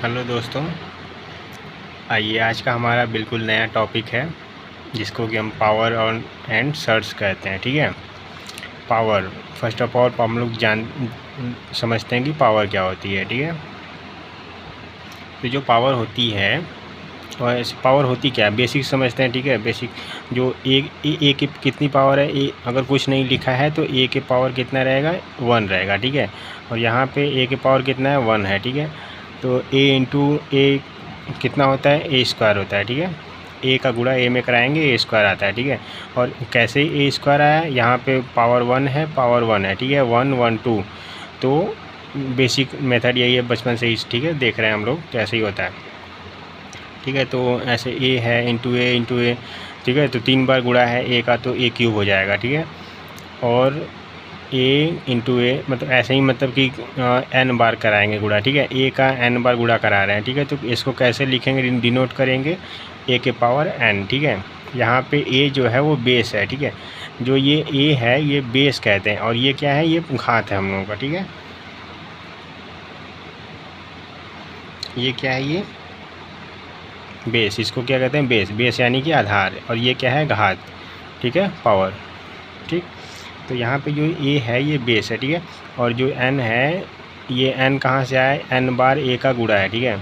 Hello दोस्तों, आइए आज का हमारा बिल्कुल नया टॉपिक है जिसको कि हम पावर और एंड सर्च कहते हैं। ठीक है, पावर फर्स्ट ऑफ ऑल हम लोग समझते हैं कि पावर क्या होती है। ठीक है, तो जो पावर होती है और पावर होती क्या है बेसिक समझते हैं। ठीक है, बेसिक जो ए की कितनी पावर है, ए अगर कुछ नहीं लिखा है तो ए के पावर कितना रहेगा, 1 रहेगा। ठीक है, और यहाँ पे ए के पावर कितना है, 1 है। ठीक है, तो ए इंटू ए कितना होता है, ए स्क्वायर होता है। ठीक है, ए का गुणा ए में कराएंगे, ए स्क्वायर आता है। ठीक है, और कैसे ए स्क्वायर आया, यहाँ पे पावर 1 है, पावर 1 है। ठीक है, 1 1 2, तो बेसिक मेथड यही है, बचपन से ही ठीक है देख रहे हैं हम लोग कैसे ही होता है। ठीक है, तो ऐसे ए है इंटू ए इंटू ए। ठीक है, तो 3 बार गुणा है ए का तो ए क्यूब हो जाएगा। ठीक है, और ए इंटू ए मतलब ऐसे ही मतलब कि n बार कराएंगे गुणा। ठीक है, ए का n बार गुणा करा रहे हैं। ठीक है, तो इसको कैसे लिखेंगे, डिनोट करेंगे ए के पावर n। ठीक है, यहाँ पे ए जो है वो बेस है। ठीक है, जो ये ए है ये बेस कहते हैं, और ये क्या है, ये घात है हम लोगों का। ठीक है, ये क्या है, ये बेस, इसको क्या कहते हैं, बेस। बेस यानी कि आधार, और ये क्या है, घात। ठीक है, पावर। ठीक, तो यहाँ पे जो ए है ये बेस है। ठीक है, और जो n है ये n कहाँ से आया, n बार ए का गुणा है। ठीक है,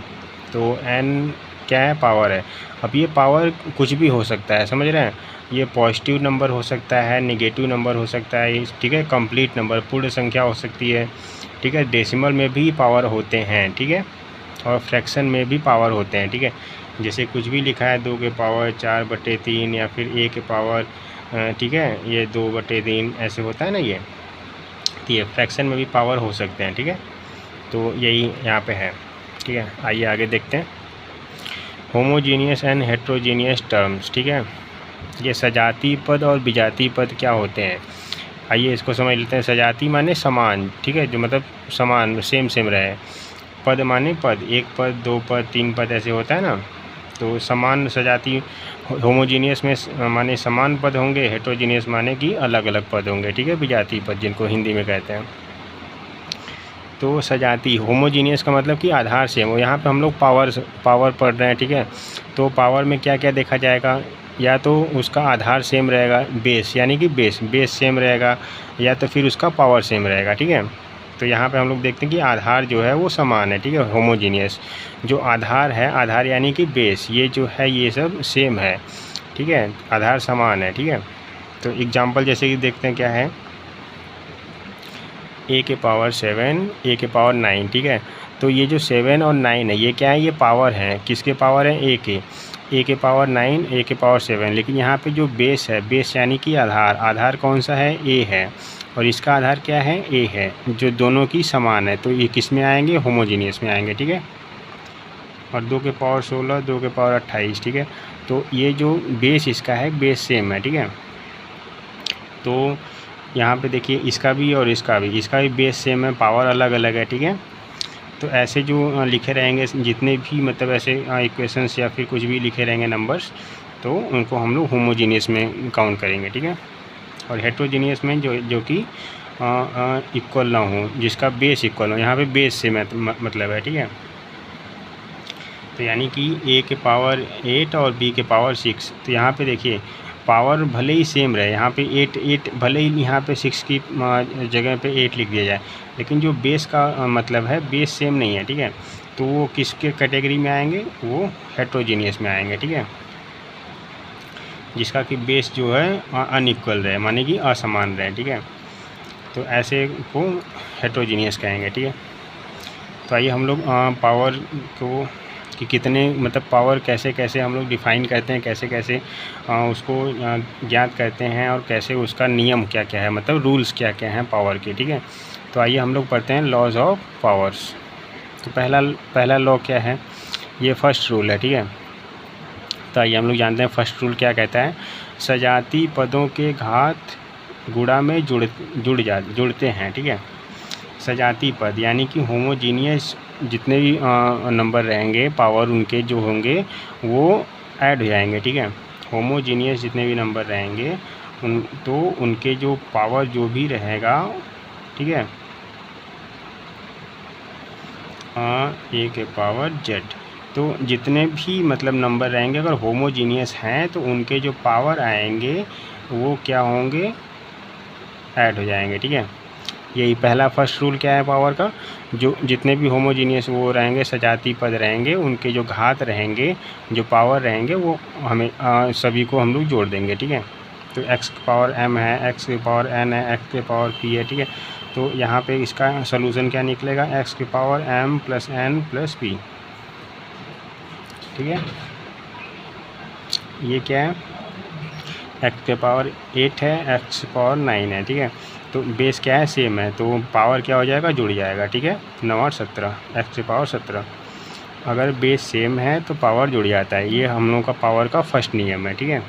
तो n क्या है, पावर है। अब ये पावर कुछ भी हो सकता है, समझ रहे हैं, ये पॉजिटिव नंबर हो सकता है, नेगेटिव नंबर हो सकता है। ठीक है, कंप्लीट नंबर, पूर्ण संख्या हो सकती है। ठीक है, डेसिमल में भी पावर होते हैं। ठीक है, और फ्रैक्शन में भी पावर होते हैं। ठीक है, जैसे कुछ भी लिखा है 2 के पावर 4/3 या फिर a के पावर ठीक है ये 2/3 ऐसे होता है ना ये, तो ये फ्रैक्शन में भी पावर हो सकते हैं। ठीक है, तो यही यहाँ पे है। ठीक है, आइए आगे देखते हैं। Homogeneous and heterogeneous terms. ठीक है, ये सजाती पद और विजातीय पद क्या होते हैं, आइए इसको समझ लेते हैं। सजाती माने समान, ठीक है, जो मतलब समान सेम रहे। पद माने पद, 1 पद 2 पद 3 पद ऐसे होता है ना, तो समान सजाती। होमोजीनियस में माने समान पद होंगे, हेट्रोजीनियस माने कि अलग अलग पद होंगे। ठीक है, विजातीय पद जिनको हिंदी में कहते हैं। तो सजाती, होमोजीनियस का मतलब कि आधार सेम हो। यहाँ पे हम लोग पावर पढ़ रहे हैं। ठीक है, तो पावर में क्या क्या देखा जाएगा, या तो उसका आधार सेम रहेगा, बेस यानी कि बेस सेम रहेगा, या तो फिर उसका पावर सेम रहेगा। ठीक है, तो यहाँ पे हम लोग देखते हैं कि आधार जो है वो समान है। ठीक है, होमोजीनियस जो आधार है, आधार यानी कि बेस, ये जो है ये सब सेम है। ठीक है, आधार समान है। ठीक है, तो एग्जांपल जैसे कि देखते हैं क्या है, ए के पावर 7 ए के पावर 9। ठीक है, तो ये जो 7 और 9 है ये क्या है, ये पावर है, किसके पावर है, ए के पावर 9 ए के पावर 7। लेकिन यहाँ पे जो बेस है, बेस यानी कि आधार कौन सा है, ए है, और इसका आधार क्या है, ए है, जो दोनों की समान है, तो ये किस में आएंगे, होमोजीनियस में आएंगे। ठीक है, और 2 के पावर 16 2 के पावर 28। ठीक है, तो ये जो बेस इसका है, बेस सेम है। ठीक है, तो यहाँ पे देखिए इसका भी और इसका भी बेस सेम है, पावर अलग अलग है। ठीक है, तो ऐसे जो लिखे रहेंगे जितने भी मतलब ऐसे इक्वेशंस या फिर कुछ भी लिखे रहेंगे नंबर्स, तो उनको हम लोग होमोजीनियस में काउंट करेंगे। ठीक है, और हेट्रोजीनियस में जो कि इक्वल ना हो, जिसका बेस इक्वल हो, यहाँ पे बेस से मतलब है। ठीक है, तो यानी कि ए के पावर 8 और बी के पावर 6, तो यहाँ पे देखिए पावर भले ही सेम रहे, यहाँ पे 8 भले ही यहाँ पे 6 की जगह पे 8 लिख दिया जाए, लेकिन जो बेस का मतलब है बेस सेम नहीं है। ठीक है, तो वो किसके कैटेगरी में आएंगे, वो हेट्रोजीनियस में आएंगे। ठीक है, जिसका कि बेस जो है अनइक्वल रहे, माने कि असमान रहे। ठीक है, तो ऐसे को हेट्रोजीनियस कहेंगे। ठीक है, तो आइए हम लोग पावर को कि कितने मतलब पावर कैसे कैसे हम लोग डिफ़ाइन करते हैं, कैसे कैसे उसको ज्ञात करते हैं, और कैसे उसका नियम क्या क्या है, मतलब रूल्स क्या क्या हैं पावर के। ठीक है, तो आइए हम लोग पढ़ते हैं लॉज ऑफ पावर्स। तो पहला लॉ क्या है, ये फर्स्ट रूल है। ठीक है, तो आइए हम लोग जानते हैं फर्स्ट रूल क्या कहता है, सजाती पदों के घात गुणा में जुड़ते हैं। ठीक है, सजाती पद यानी कि होमोजीनियस जितने भी नंबर रहेंगे, पावर उनके जो होंगे वो ऐड हो जाएंगे। ठीक है, होमोजीनियस जितने भी नंबर रहेंगे तो उनके जो पावर जो भी रहेगा, ठीक है, ए के पावर जेड। तो जितने भी मतलब नंबर रहेंगे अगर होमोजीनियस हैं तो उनके जो पावर आएंगे वो क्या होंगे, ऐड हो जाएंगे। ठीक है, यही पहला फर्स्ट रूल क्या है पावर का, जो जितने भी होमोजीनियस वो रहेंगे, सजातीय पद रहेंगे, उनके जो घात रहेंगे, जो पावर रहेंगे, वो हमें सभी को हम लोग जोड़ देंगे। ठीक है, तो x की पावर m है, x की पावर n है, x की पावर p है। ठीक है, तो यहाँ पे इसका सलूशन क्या निकलेगा, x की power m plus n plus p। ठीक है, ये क्या है, x के पावर 8 है, x की पावर 9 है। ठीक है, तो बेस क्या है, सेम है, तो पावर क्या हो जाएगा, जुड़ जाएगा। ठीक है, 9 और 17, x की पावर 17। अगर बेस सेम है तो पावर जुड़ जाता है, ये हम लोगों का पावर का फर्स्ट नियम है। ठीक है,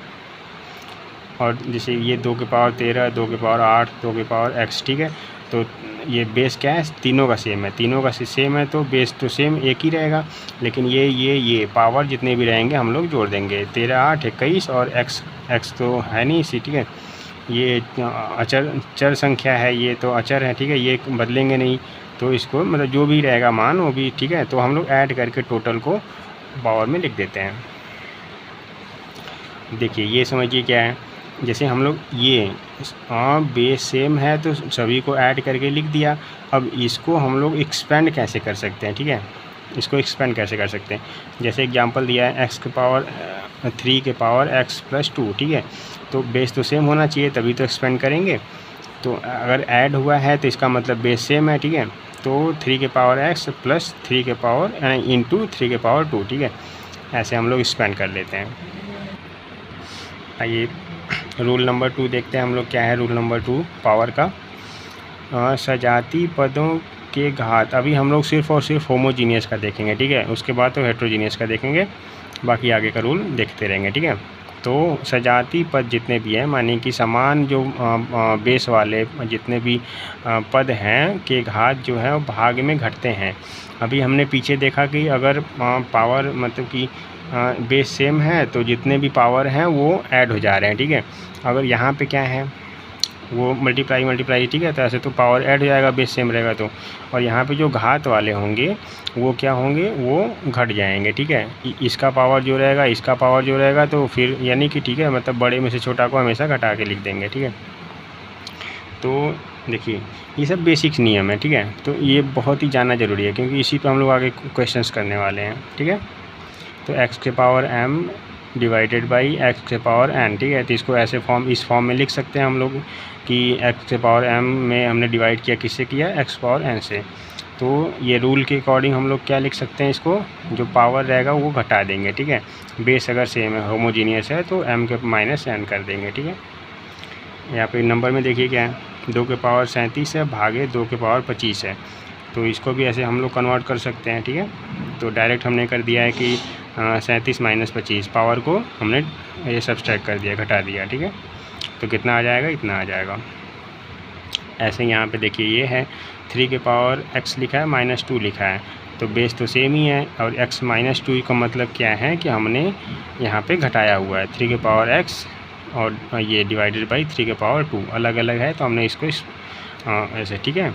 और जैसे ये 2 की पावर 13, 2 की पावर 8, 2 की पावर x। ठीक है, तो ये बेस क्या है, तीनों का सेम है, तीनों का सेम है तो बेस तो सेम एक ही रहेगा, लेकिन ये पावर जितने भी रहेंगे हम लोग जोड़ देंगे। 13, 8, 21 और x तो है नहीं इसी। ठीक है, ये चर संख्या है, ये तो अचर है। ठीक है, ये बदलेंगे नहीं, तो इसको मतलब जो भी रहेगा मान वो भी। ठीक है, तो हम लोग ऐड करके टोटल को पावर में लिख देते हैं। देखिए ये समझिए क्या है, जैसे हम लोग ये बेस सेम है तो सभी को ऐड करके लिख दिया। अब इसको हम लोग एक्सपेंड कैसे कर सकते हैं, ठीक है, इसको एक्सपेंड कैसे कर सकते हैं, जैसे एग्जांपल दिया है x के पावर 3 के पावर x प्लस 2। ठीक है, तो बेस तो सेम होना चाहिए तभी तो एक्सपेंड करेंगे। तो अगर ऐड हुआ है तो इसका मतलब बेस सेम है। ठीक है, तो 3 के पावर x प्लस 3 के पावर इंटू 3 के पावर 2। ठीक है, ऐसे हम लोग एक्सपेंड कर लेते हैं। आइए रूल नंबर 2 देखते हैं हम लोग क्या है। रूल नंबर 2 पावर का, सजातीय पदों के घात। अभी हम लोग सिर्फ और सिर्फ होमोजीनियस का देखेंगे। ठीक है, उसके बाद तो हेट्रोजीनियस का देखेंगे, बाकी आगे का रूल देखते रहेंगे। ठीक है, तो सजातीय पद जितने भी हैं, माने कि समान जो बेस वाले जितने भी पद हैं के घात जो है वो भाग में घटते हैं। अभी हमने पीछे देखा कि अगर पावर मतलब कि बेस सेम है तो जितने भी पावर हैं वो ऐड हो जा रहे हैं। ठीक है, अगर यहाँ पे क्या है वो मल्टीप्लाई। ठीक है, तो ऐसे तो पावर ऐड हो जाएगा बेस सेम रहेगा तो, और यहाँ पे जो घात वाले होंगे वो क्या होंगे, वो घट जाएंगे। ठीक है, इसका पावर जो रहेगा, इसका पावर जो रहेगा, तो फिर यानी कि ठीक है मतलब बड़े में से छोटा को हमेशा घटा के लिख देंगे। ठीक है, तो देखिए ये सब बेसिक्स नियम है। ठीक है, तो ये बहुत ही जानना ज़रूरी है क्योंकि इसी पे हम लोग आगे क्वेश्चंस करने वाले हैं। ठीक है, तो x के power m divided by x के पावर n। ठीक है, तो इसको ऐसे इस फॉर्म में लिख सकते हैं हम लोग कि x के पावर m में हमने डिवाइड किया, किससे किया, x पावर n से। तो ये रूल के अकॉर्डिंग हम लोग क्या लिख सकते हैं, इसको जो पावर रहेगा वो घटा देंगे। ठीक है, बेस अगर सेम है, होमोजीनियस है, तो m के माइनस n कर देंगे। ठीक है, यहाँ पे नंबर में देखिए क्या है, 2 के पावर 37 है भागे 2 के पावर 25 है, तो इसको भी ऐसे हम लोग कन्वर्ट कर सकते हैं। ठीक है, तो डायरेक्ट हमने कर दिया है कि 37 माइनस 25, पावर को हमने ये सब्सट्रैक्ट कर दिया, घटा दिया। ठीक है, तो कितना आ जाएगा, इतना आ जाएगा। ऐसे यहाँ पे देखिए ये है 3 के पावर x लिखा है, माइनस 2 लिखा है, तो बेस तो सेम ही है, और x माइनस 2 का मतलब क्या है कि हमने यहाँ पे घटाया हुआ है 3 के पावर x, और ये डिवाइडेड बाई 3 के पावर 2 अलग अलग है, तो हमने इसको ऐसे ठीक है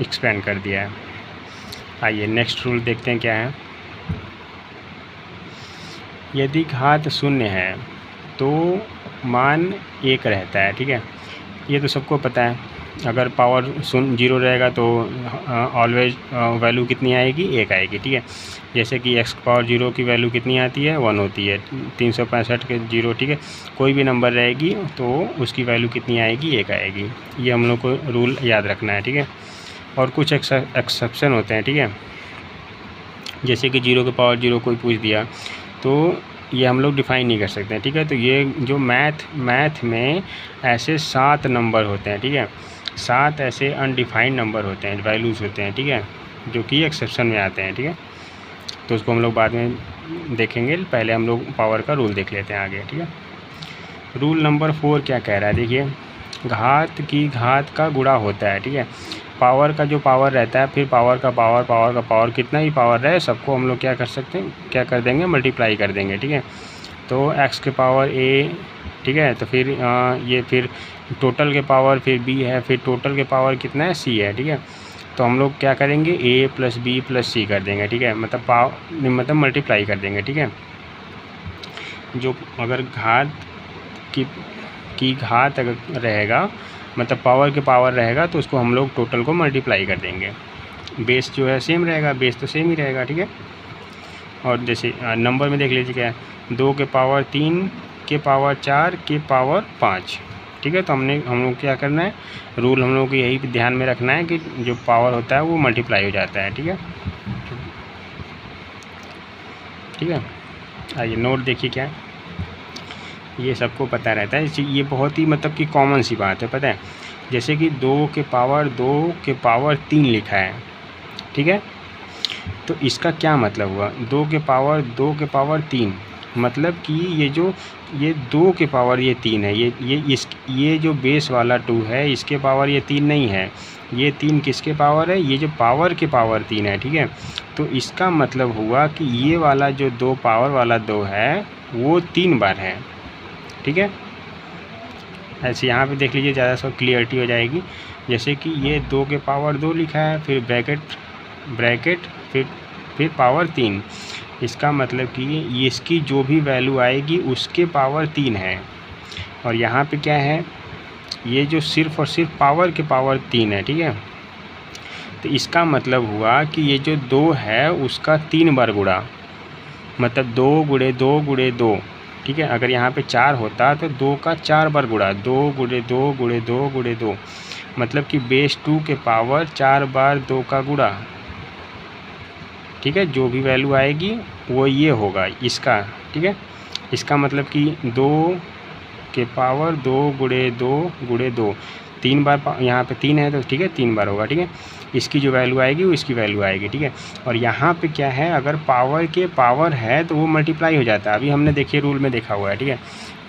एक्सपेंड कर दिया है। आइए नेक्स्ट रूल देखते हैं क्या है। यदि घात शून्य है तो मान 1 रहता है। ठीक है, ये तो सबको पता है, अगर पावर 0 रहेगा तो ऑलवेज वैल्यू कितनी आएगी, 1 आएगी। ठीक है, जैसे कि x पावर 0 की वैल्यू कितनी आती है, 1 होती है, 365 के 0। ठीक है, कोई भी नंबर रहेगी तो उसकी वैल्यू कितनी आएगी, 1 आएगी। ये हम लोग को रूल याद रखना है। ठीक है, और कुछ एक्सेप्शन होते हैं। ठीक है, जैसे कि 0 के पावर 0 कोई पूछ दिया तो ये हम लोग डिफ़ाइन नहीं कर सकते हैं। ठीक है, तो ये जो मैथ में ऐसे 7 नंबर होते हैं। ठीक है, 7 ऐसे अनडिफाइंड नंबर होते हैं, वैल्यूज़ होते हैं। ठीक है, जो कि एक्सेप्शन में आते हैं। ठीक है, तो उसको हम लोग बाद में देखेंगे, पहले हम लोग पावर का रूल देख लेते हैं आगे। ठीक है, रूल नंबर 4 क्या कह रहा है, देखिए घात की घात का गुणा होता है। ठीक है, पावर का जो पावर रहता है, फिर पावर का पावर कितना ही पावर रहे सबको हम लोग क्या कर सकते हैं, क्या कर देंगे, मल्टीप्लाई कर देंगे। ठीक है, तो x के पावर a, ठीक है, तो फिर ये फिर टोटल के पावर फिर b है, फिर टोटल के पावर कितना है, c है। ठीक है, तो हम लोग क्या करेंगे, a + b + c कर देंगे, ठीक है, मतलब मल्टीप्लाई कर देंगे, ठीक है। जो अगर घात की घात अगर रहेगा, मतलब पावर के पावर रहेगा, तो उसको हम लोग टोटल को मल्टीप्लाई कर देंगे। बेस जो है सेम रहेगा, बेस तो सेम ही रहेगा, ठीक है। और जैसे नंबर में देख लीजिए क्या है, 2 के पावर 3 के पावर 4 के पावर 5, ठीक है। तो हम लोग क्या करना है, रूल हम लोग को यही ध्यान में रखना है कि जो पावर होता है वो मल्टीप्लाई हो जाता है, ठीक है, ठीक है। आइए नोट देखिए क्या है, ये सबको पता रहता है, ये बहुत ही मतलब कि कॉमन सी बात है, पता है। जैसे कि 2 के पावर 3 लिखा है, ठीक है। तो इसका क्या मतलब हुआ, 2 के पावर 3, मतलब कि ये 2 के पावर ये 3 है, ये जो बेस वाला 2 है, इसके पावर ये 3 नहीं है, ये 3 किसके पावर है, ये जो पावर के पावर 3 है, ठीक है। तो इसका मतलब हुआ कि ये वाला जो 2 पावर वाला 2 है वो 3 बार है, ठीक है। ऐसे यहाँ पे देख लीजिए, ज़्यादा सा क्लियरिटी हो जाएगी। जैसे कि ये 2 के पावर 2 लिखा है, फिर ब्रैकेट फिर पावर 3, इसका मतलब कि इसकी जो भी वैल्यू आएगी उसके पावर 3 है। और यहाँ पे क्या है, ये जो सिर्फ़ और सिर्फ पावर के पावर 3 है, ठीक है। तो इसका मतलब हुआ कि ये जो 2 है उसका 3 बार गुणा, मतलब 2 × 2 × 2, ठीक है। अगर यहाँ पे 4 होता तो 2 का 4 बार गुणा, 2 × 2 × 2 × 2, मतलब कि बेस 2 के पावर 4 बार 2 का गुणा, ठीक है। जो भी वैल्यू आएगी वो ये होगा इसका, ठीक है। इसका मतलब कि 2 के पावर 2 × 2 × 2, 3 बार, यहाँ पे 3 है तो ठीक है 3 बार होगा, ठीक है। इसकी जो वैल्यू आएगी वो इसकी वैल्यू आएगी, ठीक है। और यहाँ पे क्या है, अगर पावर के पावर है तो वो मल्टीप्लाई हो जाता है। अभी हमने देखिए रूल में देखा हुआ है, ठीक है।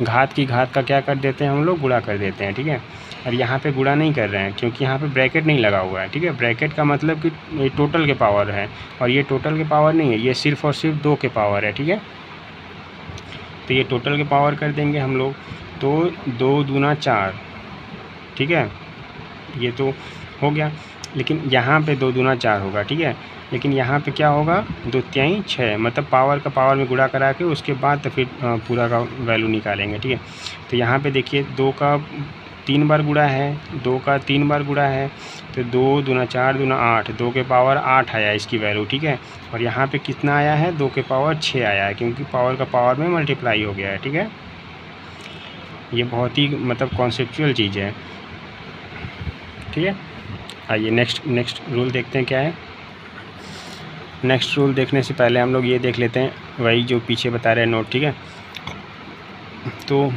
घात की घात का क्या कर देते हैं हम लोग, गुणा कर देते हैं, ठीक है। और यहाँ पे गुणा नहीं कर रहे हैं क्योंकि यहाँ पे ब्रैकेट नहीं लगा हुआ है, ठीक है। ब्रैकेट का मतलब कि ये टोटल के पावर है, और ये टोटल के पावर नहीं है, ये सिर्फ़ और सिर्फ 2 के पावर है, ठीक है। तो ये टोटल के पावर कर देंगे हम लोग, तो 2 दूना 4, ठीक है, ये तो हो गया। लेकिन यहाँ पे 2 दूना 4 होगा, ठीक है। लेकिन यहाँ पे क्या होगा, 2 तिहाई 6, मतलब पावर का पावर में गुणा करा के उसके बाद तो फिर पूरा का वैल्यू निकालेंगे, ठीक है। तो यहाँ पे देखिए 2 का 3 बार गुणा है, 2 का 3 बार गुणा है, तो 2 दूना 4 दूना 8, 2 के पावर 8 आया इसकी वैल्यू, ठीक है। और यहाँ पे कितना आया है, 2 के पावर 6 आया है, क्योंकि पावर का पावर में मल्टीप्लाई हो गया है, ठीक है। ये बहुत ही मतलब कॉन्सेप्चुअल चीज़ है, ठीक है। आइए नेक्स्ट रूल देखते हैं क्या है। नेक्स्ट रूल देखने से पहले हम लोग ये देख लेते हैं, वही जो पीछे बता रहे हैं नोट, ठीक है। तो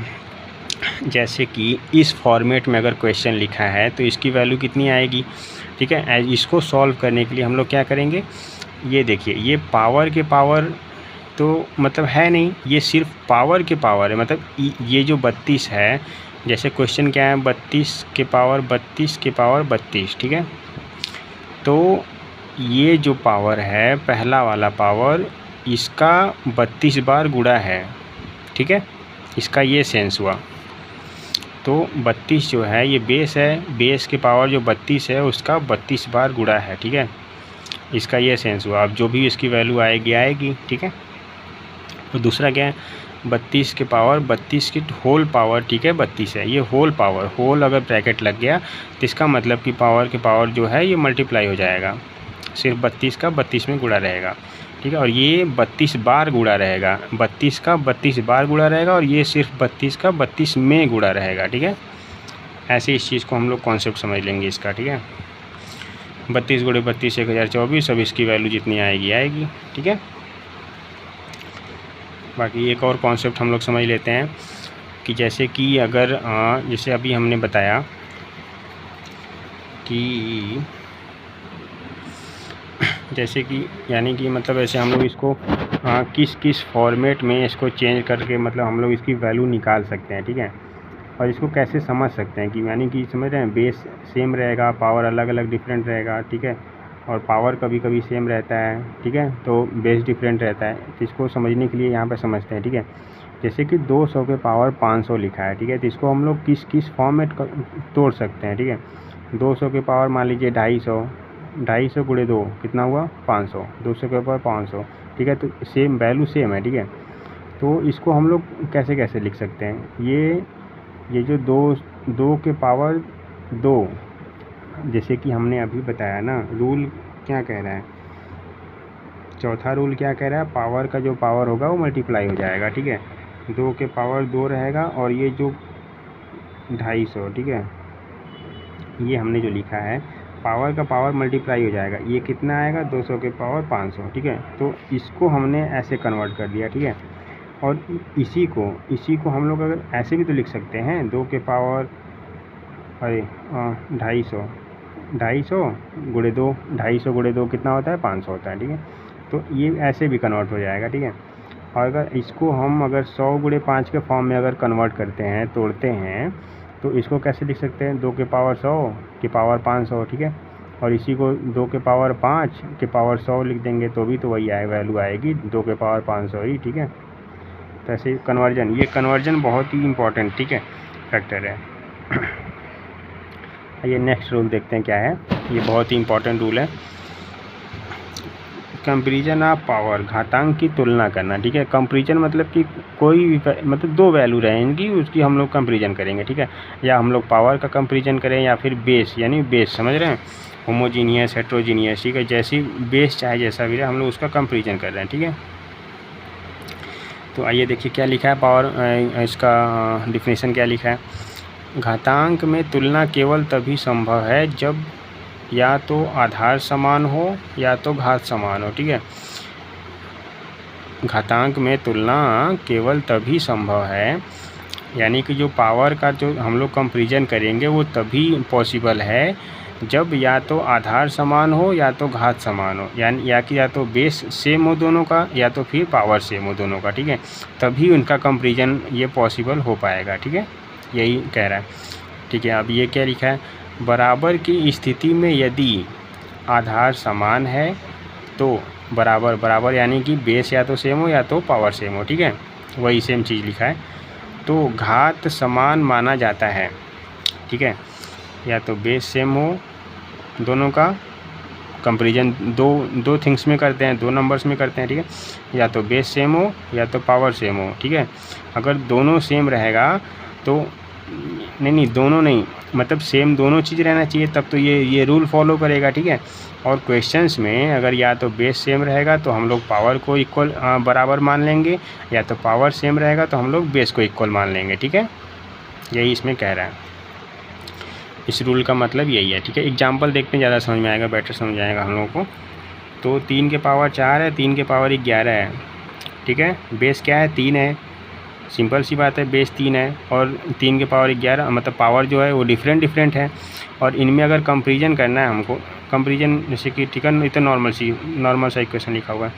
जैसे कि इस फॉर्मेट में अगर क्वेश्चन लिखा है तो इसकी वैल्यू कितनी आएगी, ठीक है। इसको सॉल्व करने के लिए हम लोग क्या करेंगे, ये देखिए, ये पावर के पावर तो मतलब है नहीं, ये सिर्फ पावर के पावर है, मतलब ये जो 32 है, जैसे क्वेश्चन क्या है, 32 के पावर 32, ठीक है। तो ये जो पावर है, पहला वाला पावर, इसका 32 बार गुणा है, ठीक है। इसका ये सेंस हुआ। तो 32 जो है ये बेस है, बेस के पावर जो 32 है उसका 32 बार गुणा है, ठीक है। इसका ये सेंस हुआ। अब जो भी इसकी वैल्यू आएगी, ठीक है। तो दूसरा क्या है, 32 के पावर 32 की होल पावर, ठीक है, 32 है, ये होल पावर, होल अगर ब्रैकेट लग गया तो इसका मतलब कि पावर के पावर जो है ये मल्टीप्लाई हो जाएगा, सिर्फ 32 का 32 में गुणा रहेगा, ठीक है। और ये 32 बार गुणा रहेगा, 32 का 32 बार गुणा रहेगा, और ये सिर्फ 32 का 32 में गुणा रहेगा, ठीक है। ऐसे इस चीज़ को हम लोग कॉन्सेप्ट समझ लेंगे इसका, ठीक है। 32 × 32 1024, अब इसकी वैल्यू जितनी आएगी, ठीक है। बाकी एक और कॉन्सेप्ट हम लोग समझ लेते हैं कि जैसे कि अगर जैसे अभी हमने बताया कि जैसे कि यानी कि मतलब ऐसे हम लोग इसको किस फॉर्मेट में इसको चेंज करके मतलब हम लोग इसकी वैल्यू निकाल सकते हैं, ठीक है। और इसको कैसे समझ सकते हैं कि यानी कि समझ रहे हैं, बेस सेम रहेगा, पावर अलग अलग डिफरेंट रहेगा, ठीक है। और पावर कभी कभी सेम रहता है, ठीक है, तो बेस डिफरेंट रहता है। तो इसको समझने के लिए यहाँ पे समझते हैं, ठीक है। जैसे कि 200 के पावर 500 लिखा है, ठीक है, तो इसको हम लोग किस फॉर्मेट तोड़ सकते हैं, ठीक है। 200 के पावर मान लीजिए 250, 250 गुणे 2 कितना हुआ 500, 200 के ऊपर 500, ठीक है। तो सेम वैल्यू सेम है, ठीक है। तो इसको हम लोग कैसे कैसे लिख सकते हैं, ये जो 2 के पावर 2, जैसे कि हमने अभी बताया ना, रूल क्या कह रहा है, चौथा रूल क्या कह रहा है, पावर का जो पावर होगा वो मल्टीप्लाई हो जाएगा, ठीक है। 2 के पावर 2 रहेगा और ये जो 250, ठीक है, ये हमने जो लिखा है पावर का पावर मल्टीप्लाई हो जाएगा, ये कितना आएगा 200 के पावर 500, ठीक है। तो इसको हमने ऐसे कन्वर्ट कर दिया, ठीक है। और इसी को हम लोग अगर ऐसे भी तो लिख सकते हैं, 2 के पावर 250 गुणे 2, 250 गुणे 2 कितना होता है 500 होता है, ठीक है। तो ये ऐसे भी कन्वर्ट हो जाएगा, ठीक है। और अगर इसको हम अगर 100 गुणे 5 के फॉर्म में अगर कन्वर्ट करते हैं, तोड़ते हैं, तो इसको कैसे लिख सकते हैं, 2 के पावर 100 के पावर 500, ठीक है। और इसी को 2 के पावर 5 के पावर 100 लिख देंगे तो भी तो वही वैल्यू आएगी 2 के पावर 500 ही, ठीक है। तो ऐसे कन्वर्जन, ये कन्वर्जन बहुत ही इम्पोर्टेंट, ठीक है, फैक्टर है। ये नेक्स्ट रूल देखते हैं क्या है, ये बहुत ही इम्पोर्टेंट रूल है, कंपेरिजन ऑफ पावर, घातांक की तुलना करना, ठीक है। कंपेरिजन मतलब कि कोई भी मतलब 2 वैल्यू रहेंगी, उसकी हम लोग कंपेरिजन करेंगे, ठीक है। या हम लोग पावर का कंपेरिजन करें या फिर बेस, यानी बेस समझ रहे हैं, होमोजीनियस हेट्रोजीनियस, ठीक है, जैसी बेस चाहे जैसा भी रहे हम लोग उसका कंपेरिजन कर रहे हैं, ठीक है। तो आइए देखिए क्या लिखा है, पावर इसका डिफिनेशन क्या लिखा है, घातांक में तुलना केवल तभी संभव है जब या तो आधार समान हो या तो घात समान हो, ठीक है। घातांक में तुलना केवल तभी संभव है, यानी कि जो पावर का जो हम लोग कंपेरिजन करेंगे वो तभी पॉसिबल है जब या तो आधार समान हो या तो घात समान हो, यानी या तो बेस सेम हो दोनों का या तो फिर पावर सेम हो दोनों का, ठीक है। तभी उनका कंपेरिजन ये पॉसिबल हो पाएगा, ठीक है, यही कह रहा है, ठीक है। अब ये क्या लिखा है, बराबर की स्थिति में यदि आधार समान है तो बराबर यानी कि बेस या तो सेम हो या तो पावर सेम हो, ठीक है, वही सेम चीज़ लिखा है, तो घात समान माना जाता है, ठीक है। या तो बेस सेम हो, दोनों का कंपेरिजन दो थिंग्स में करते हैं, 2 नंबर्स में करते हैं, ठीक है। या तो बेस सेम हो या तो पावर सेम हो, ठीक है। अगर दोनों सेम रहेगा तो नहीं दोनों नहीं, मतलब सेम दोनों चीज़ रहना चाहिए, तब तो ये रूल फॉलो करेगा, ठीक है। और क्वेश्चंस में अगर या तो बेस सेम रहेगा तो हम लोग पावर को इक्वल बराबर मान लेंगे, या तो पावर सेम रहेगा तो हम लोग बेस को इक्वल मान लेंगे, ठीक है। यही इसमें कह रहा है, इस रूल का मतलब यही है, ठीक है। एग्जाम्पल देखते हैं, ज़्यादा समझ में आएगा, बेटर समझ में आएगा हम लोगों को। तो 3 के पावर 4 है, 3 के पावर 11 है, ठीक है। बेस क्या है 3 है, सिंपल सी बात है, बेस 3 है और 3 के पावर 11, मतलब पावर जो है वो डिफरेंट है। और इनमें अगर कंपेरिजन करना है हमको, कंपेरिजन जैसे कि ठीक है, इतना नॉर्मल सा इक्वेशन लिखा हुआ है,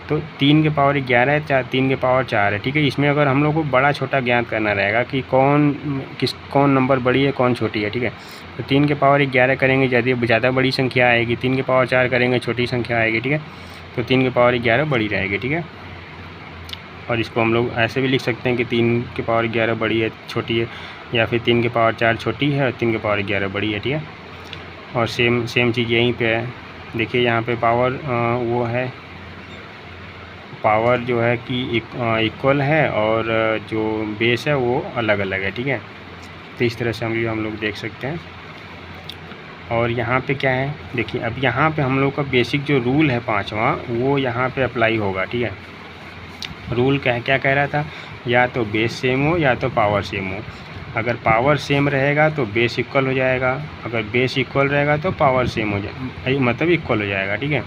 तो 3 के पावर 11 है, 3 के पावर 4 है, ठीक है। इसमें अगर हम लोग को बड़ा छोटा ज्ञात करना रहेगा कि कौन नंबर बड़ी है कौन छोटी है, ठीक है। तो 3 के पावर 11 करेंगे ज़्यादा बड़ी संख्या आएगी, 3 के पावर 4 करेंगे छोटी संख्या आएगी, ठीक है। तो 3 के पावर 11 बड़ी रहेगी, ठीक है। और इसको हम लोग ऐसे भी लिख सकते हैं कि 3 के पावर 11 बड़ी है छोटी है, या फिर 3 के पावर 4 छोटी है और 3 के पावर 11 बड़ी है, ठीक है। और सेम चीज़ यहीं पे है, देखिए यहाँ पे पावर वो है, पावर जो है कि इक्वल है और जो बेस है वो अलग अलग है, ठीक है। तो इस तरह से हम लोग देख सकते हैं। और यहाँ पे क्या है, देखिए अब यहाँ पे हम लोग का बेसिक जो रूल है 5वां वो यहाँ पे अप्लाई होगा, ठीक है। रूल क्या कह रहा था, या तो बेस सेम हो या तो पावर सेम हो। अगर पावर सेम रहेगा तो बेस इक्वल हो जाएगा, अगर बेस इक्वल रहेगा तो पावर सेम हो जाए, मतलब इक्वल हो जाएगा, ठीक है।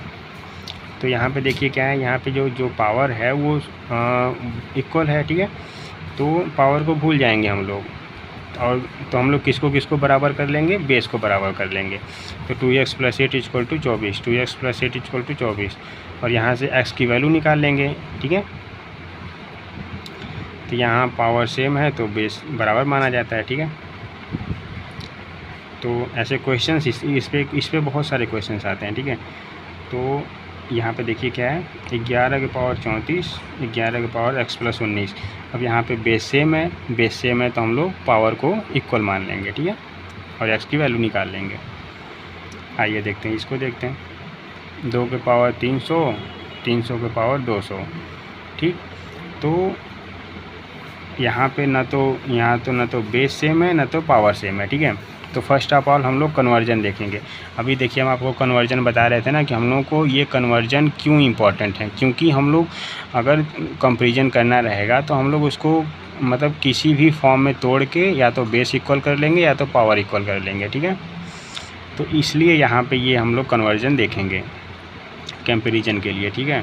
तो यहाँ पे देखिए क्या है, यहाँ पे जो पावर है वो इक्वल है, ठीक है। तो पावर को भूल जाएंगे हम लोग, और तो हम लोग किसको बराबर कर लेंगे, बेस को बराबर कर लेंगे। तो 2x + 8 = 24, 2x + 8 = 24, और यहाँ से x की वैल्यू निकाल लेंगे, ठीक है। तो यहाँ पावर सेम है तो बेस बराबर माना जाता है, ठीक है। तो ऐसे क्वेश्चंस इस पे बहुत सारे क्वेश्चंस आते हैं, ठीक है। तो यहाँ पे देखिए क्या है, 11 के पावर 34, 11 के पावर x + 19। अब यहाँ पे बेस सेम है तो हम लोग पावर को इक्वल मान लेंगे, ठीक है, और x की वैल्यू निकाल लेंगे। आइए देखते हैं, इसको देखते हैं। 2 के पावर 300, 300 के पावर 200, ठीक। तो यहाँ पे ना तो बेस सेम है ना तो पावर सेम है, ठीक है। तो फर्स्ट ऑफ ऑल हम लोग कन्वर्जन देखेंगे। अभी देखिए हम आपको कन्वर्जन बता रहे थे ना कि हम लोग को ये कन्वर्जन क्यों इम्पोर्टेंट है, क्योंकि हम लोग अगर कंपैरिजन करना रहेगा तो हम लोग उसको मतलब किसी भी फॉर्म में तोड़ के या तो बेस इक्वल कर लेंगे या तो पावर इक्वल कर लेंगे, ठीक है। तो इसलिए यहाँ पे ये हम लोग कन्वर्जन देखेंगे कंपैरिजन के लिए, ठीक है।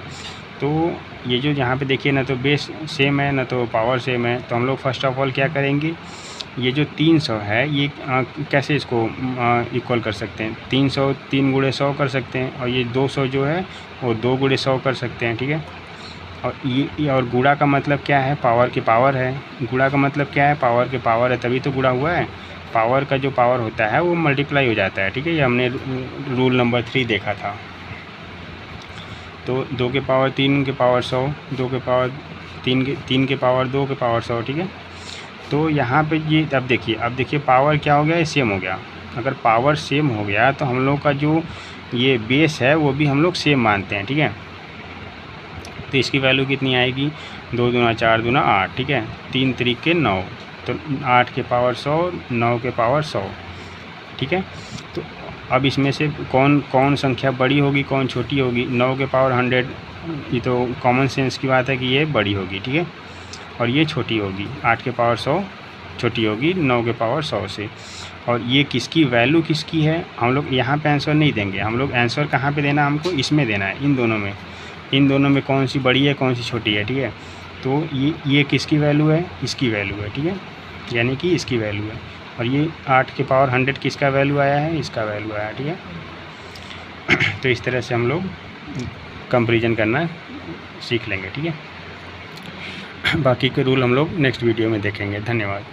तो ये जो यहाँ पे देखिए ना तो बेस सेम है ना तो पावर सेम है, तो हम लोग फर्स्ट ऑफ ऑल क्या करेंगे, ये जो 300 है ये कैसे इसको इक्वल कर सकते हैं। 300 3 गुणे 100 कर सकते हैं, और ये 200 जो है वो 2 गुणे 100 कर सकते हैं, ठीक है। और ये और गुणा का मतलब क्या है, पावर की पावर है। गुणा का मतलब क्या है, पावर के पावर है, तभी तो गुणा हुआ है। पावर का जो पावर होता है वो मल्टीप्लाई हो जाता है, ठीक है। ये हमने रूल नंबर 3 देखा था। तो 2 के पावर 3 के पावर 100, 2 के पावर 3 के पावर 2 के पावर 100, ठीक है। तो यहाँ पे ये अब देखिए पावर क्या हो गया, ये सेम हो गया। अगर पावर सेम हो गया तो हम लोग का जो ये बेस है वो भी हम लोग सेम मानते हैं, ठीक है। तो इसकी वैल्यू कितनी आएगी, 2 दूना 4 दूना 8, ठीक है। 3 तरीके 9, तो 8 के पावर 100, 9 के पावर 100, ठीक है। तो अब इसमें से कौन संख्या बड़ी होगी कौन छोटी होगी, 9 के पावर 100, ये तो कॉमन सेंस की बात है कि ये बड़ी होगी, ठीक है। और ये छोटी होगी, 8 के पावर 100 छोटी होगी 9 के पावर 100 से। और ये किसकी वैल्यू किसकी है, हम लोग यहाँ पे आंसर नहीं देंगे, हम लोग आंसर कहाँ पे देना, हमको इसमें देना है, इन दोनों में कौन सी बड़ी है कौन सी छोटी है, ठीक है। तो ये किसकी वैल्यू है, इसकी वैल्यू है, ठीक है, यानी कि इसकी वैल्यू है। और ये 8 के पावर 100 किसका वैल्यू आया है, इसका वैल्यू आया, ठीक है। तो इस तरह से हम लोग कंपैरिजन करना सीख लेंगे, ठीक है। बाकी के रूल हम लोग नेक्स्ट वीडियो में देखेंगे। धन्यवाद।